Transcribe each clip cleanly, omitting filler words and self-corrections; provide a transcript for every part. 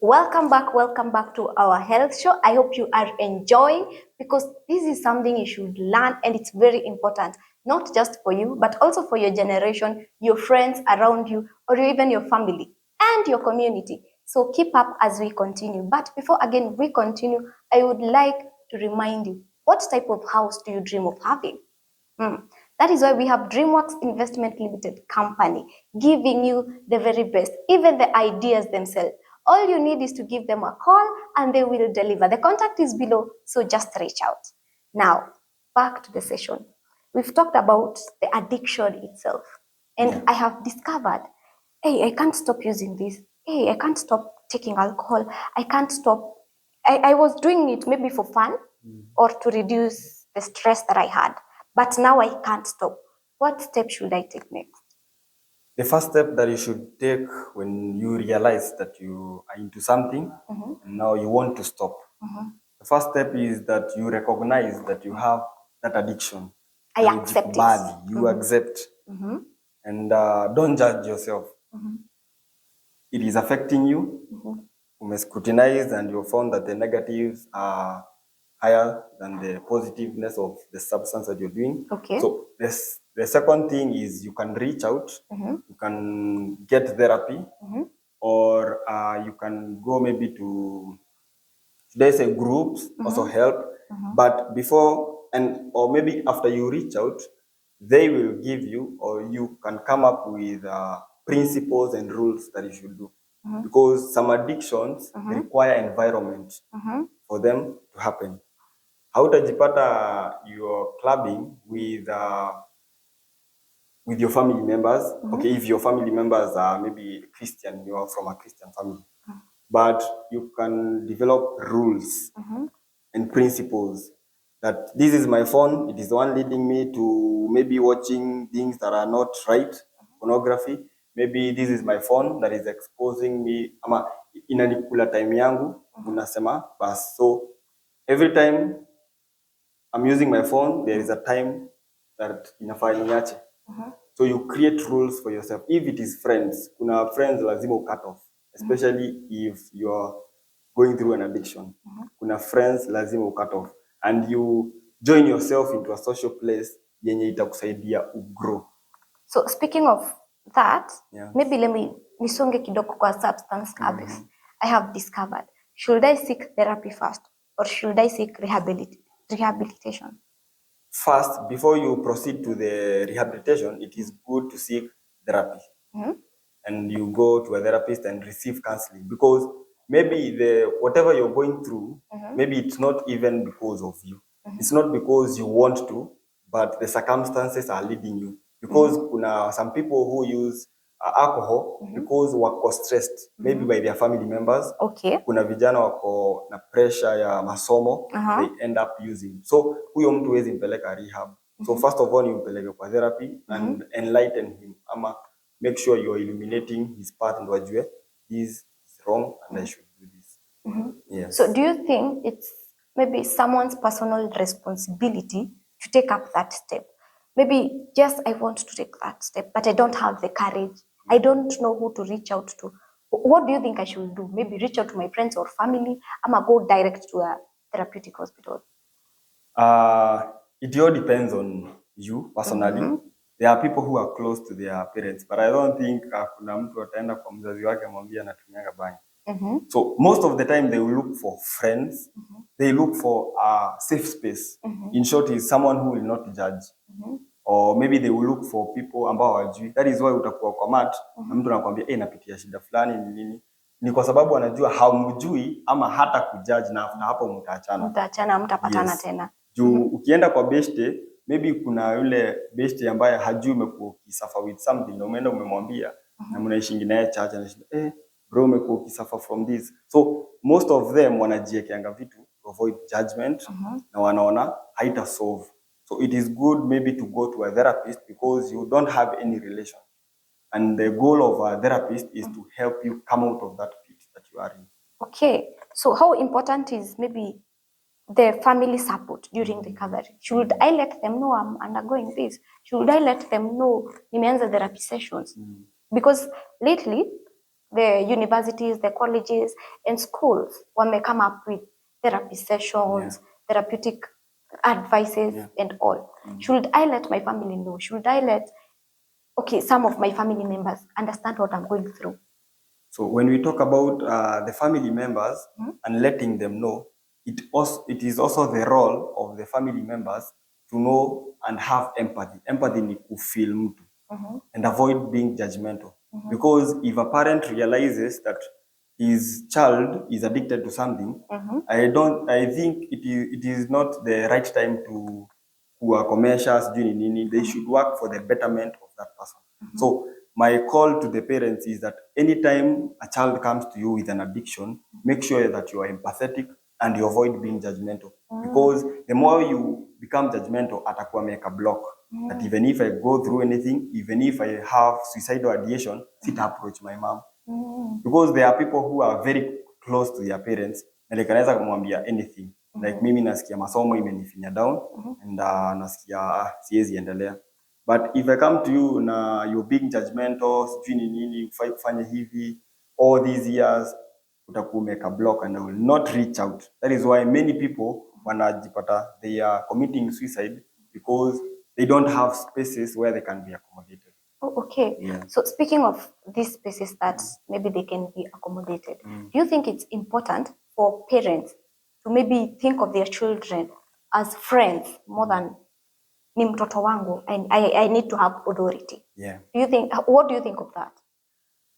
Welcome back to our health show. I hope you are enjoying because this is something you should learn and it's very important, not just for you, but also for your generation, your friends around you, or even your family and your community. So keep up as we continue. But before again we continue, I would like to remind you, what type of house do you dream of having? That is why we have DreamWorks Investment Limited Company giving you the very best, even the ideas themselves. All you need is to give them a call and they will deliver. The contact is below, so just reach out. Now, back to the session. We've talked about the addiction itself. And I have discovered, hey, I can't stop using this. Hey, I can't stop taking alcohol. I can't stop. I was doing it maybe for fun or to reduce the stress that I had. But now I can't stop. What step should I take next? The first step that you should take when you realize that you are into something and now you want to stop. The first step is that you recognize that you have that addiction. I accept it. You accept. And don't judge yourself. It is affecting you. You may scrutinize and you found that the negatives are higher than the positiveness of the substance that you're doing. Okay. So the second thing is you can reach out, you can get therapy, or you can go maybe to, there's a groups also help. But before or maybe after you reach out, they will give you, or you can come up with principles and rules that you should do. Because some addictions require environment for them to happen. Hautajipata you're clubbing with your family members. Okay, if your family members are maybe Christian, you are from a Christian family. But you can develop rules and principles that this is my phone, it is the one leading me to maybe watching things that are not right, pornography. Maybe this is my phone that is exposing me, ama inanikula time yangu, unasema, bas. So every time I'm using my phone, there is a time that inafaa niache. So you create rules for yourself. If it is friends, kuna friends lazima cut off, especially if you're going through an addiction. Kuna friends lazima cut off, and you join yourself into a social place yenye itakusaidia grow. So speaking of that, maybe let me nisonge kidogo kwa substance abuse. I have discovered, should I seek therapy first or should I seek rehabilitation? First, before you proceed to the rehabilitation, it is good to seek therapy. And you go to a therapist and receive counseling, because maybe whatever you're going through, maybe it's not even because of you. It's not because you want to, but the circumstances are leading you. Because kuna some people who use alcohol because wako stressed, maybe by their family members. Okay. Kuna vijana wako na pressure ya masomo, they end up using. So huyo mtu hawezi mpeleka rehab. So first of all, you mpeleke kwa therapy and enlighten him, ama make sure you're illuminating his path and wajue this is wrong and I should do this. Yes. So do you think it's maybe someone's personal responsibility to take up that step? Maybe just I want to take that step, but I don't have the courage. I don't know who to reach out to. What do you think I should do? Maybe reach out to my friends or family, ama go direct to a therapeutic hospital? It all depends on you personally. There are people who are close to their parents, but I don't think kuna mtu ataenda kwa mzazi wake amwambia anatumianga bangi. So most of the time they will look for friends. They look for a safe space. In short, is someone who will not judge. Or maybe they will look for people ambao hawajui. That is why utakuwa kwa mat na mtu anakuambia napitia shida fulani ni nini. Ni kwa sababu anajua haumjui ama hata kujudge, na hapo mtaachana. Mtaachana, mtapatana tena. Juu ukienda kwa beshte, maybe kuna yule beshte ambaye hajui umekuwa ukisuffer with something, na umeenda umemwambia na mnaishingi naye chacha, na bro umekuwa ukisuffer from this. So most of them wanajiekeanga vitu to avoid judgment na wanaona haita solve. So it is good maybe to go to a therapist because you don't have any relation. And the goal of a therapist is to help you come out of that pit that you are in. Okay. So how important is maybe the family support during recovery? Should I let them know I'm undergoing this? Should I let them know nimeanza therapy sessions? Because lately the universities, the colleges, and schools may come up with therapy sessions, therapeutic advices, and all. Should I let my family know? Should I let some of my family members understand what I'm going through? So when we talk about the family members and letting them know, it is also the role of the family members to know and have empathy. Empathy ni kufeel mtu and avoid being judgmental. Because if a parent realizes that his child is addicted to something, I think it is not the right time to kuwakomesha sijui nini. They should work for the betterment of that person. So my call to the parents is that anytime a child comes to you with an addiction, make sure that you are empathetic and you avoid being judgmental. Because the more you become judgmental, atakuwa make a block. That even if I go through anything, even if I have suicidal ideation, sit approach my mom. Because there are people who are very close to their parents and they can kumwambia anything. Like mimi nasikia masomo imenifinya down and nasikia siwezi endelea. But if I come to you na you're being judgmental, sijui ni nini, ufai kufanya hivi, all these years, utakuwa make a block and I will not reach out. That is why many people wanajipata they are committing suicide because they don't have spaces where they can be accommodated. Oh, okay. Yeah. So speaking of these spaces that maybe they can be accommodated, do you think it's important for parents to maybe think of their children as friends more than ni mtoto wangu and I need to have authority? Yeah. What do you think of that?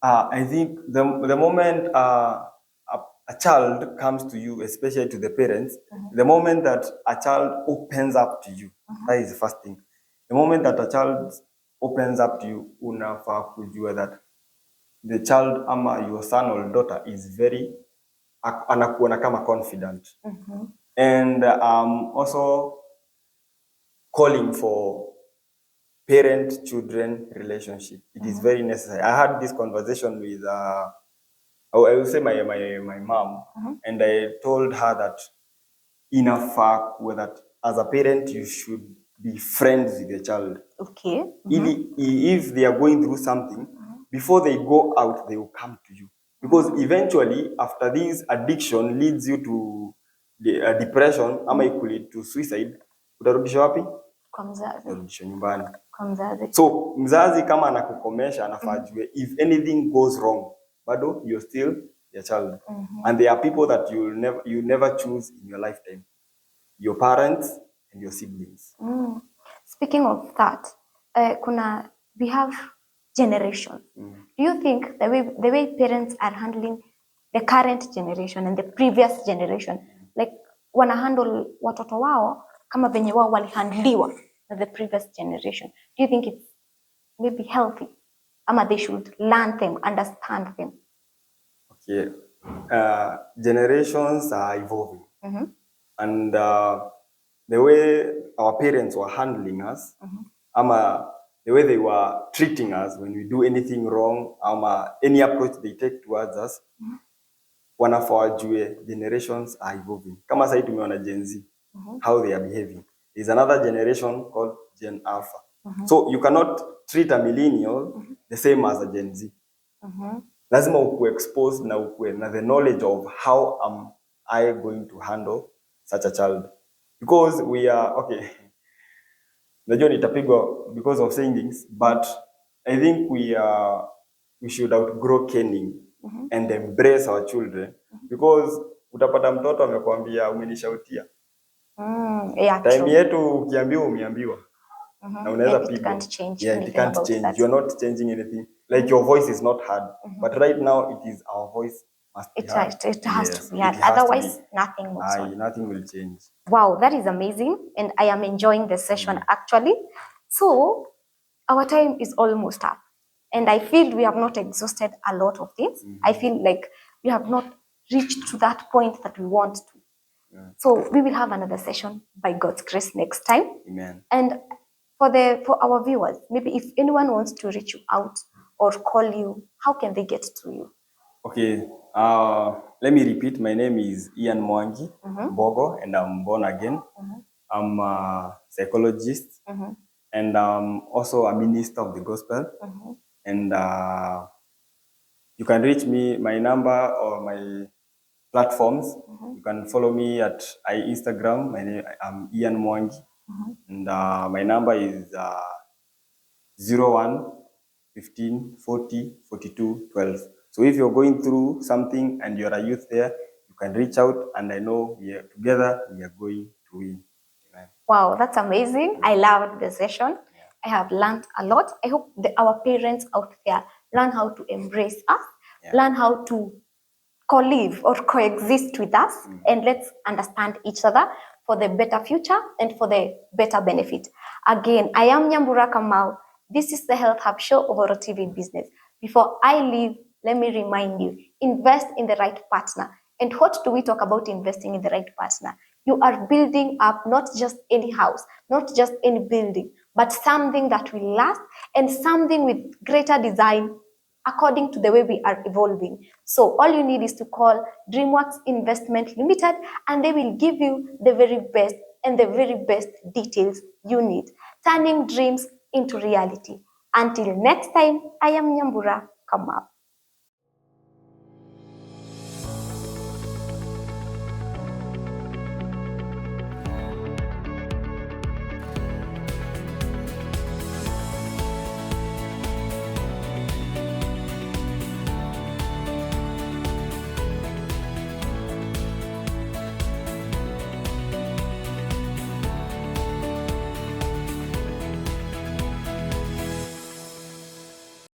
I think the moment a child comes to you, especially to the parents, the moment that a child opens up to you, that is the first thing. The moment that a child opens up to you, unafaa kujua that the child ama your son or daughter is very anakuona kama confident. And also calling for parent-children relationship. It is very necessary. I had this conversation with I will say my mom, and I told her that in a fact that as a parent you should be friends with the child. Okay. If they are going through something, before they go out, they will come to you. Because eventually, after this addiction leads you to the depression, ama lead to suicide, utarudisha wapi? Kwa mzazi. Utarudisha nyumbani. Kwa mzazi. So mzazi kama anakukomesha anafaa jue if anything goes wrong, bado you're still your child. And there are people that you never choose in your lifetime. Your parents and your siblings. Speaking of that, we have generations. Do you think the way parents are handling the current generation and the previous generation, like wana handle watoto wao kama venye wao walihandliwa na the previous generation? Do you think it's maybe healthy? Ama they should learn them, understand them? Okay. Generations are evolving. And the way our parents were handling us, ama the way they were treating us when we do anything wrong, ama any approach they take towards us, wanafaa wajue generations are evolving. Kama sasa tumeona Gen Z, how they are behaving. There's another generation called Gen Alpha. So you cannot treat a millennial the same as a Gen Z. Lazima ukue exposed na ukue na the knowledge of how am I going to handle such a child. Because we are, okay, najua nitapigwa because of saying things, but I think we should outgrow caning and embrace our children. Because utapata mtoto amekwambia umenishautia. Yeah, time yetu ukiambiwa umeambiwa. Na unaweza pigwa. It can't change. Yeah, it can't change. You're not changing anything. Like your voice is not heard. But right now it is our voice must be heard. It has to be heard. Otherwise, nothing moves on. Nothing will change. Wow, that is amazing. And I am enjoying the session actually. So our time is almost up. And I feel we have not exhausted a lot of things. I feel like we have not reached to that point that we want to. So we will have another session by God's grace next time. Amen. And for our viewers, maybe if anyone wants to reach you out or call you, how can they get to you? Okay. Let me repeat. My name is Ian Mwangi Bogo, and I'm born again. I'm a psychologist, and I'm also a minister of the gospel. And You can reach me, my number or my platforms. You can follow me at Instagram. My name, I'm Ian Mwangi, and my number is 01 15 40 42 12. So if you're going through something and you're a youth there, you can reach out, and I know we are together. We are going to win. Amen. Wow, that's amazing. I loved the session. I have learned a lot. I hope our parents out there learn how to embrace us, learn how to co-live or coexist with us, and let's understand each other for the better future and for the better benefit. Again, I am Nyambura Kamau. This is the Health Hub Show of Oro TV Business. Before I leave, let me remind you, invest in the right partner. And what do we talk about investing in the right partner? You are building up not just any house, not just any building, but something that will last and something with greater design according to the way we are evolving. So all you need is to call DreamWorks Investment Limited, and they will give you the very best and the very best details you need, turning dreams into reality. Until next time, I am Nyambura Kamau.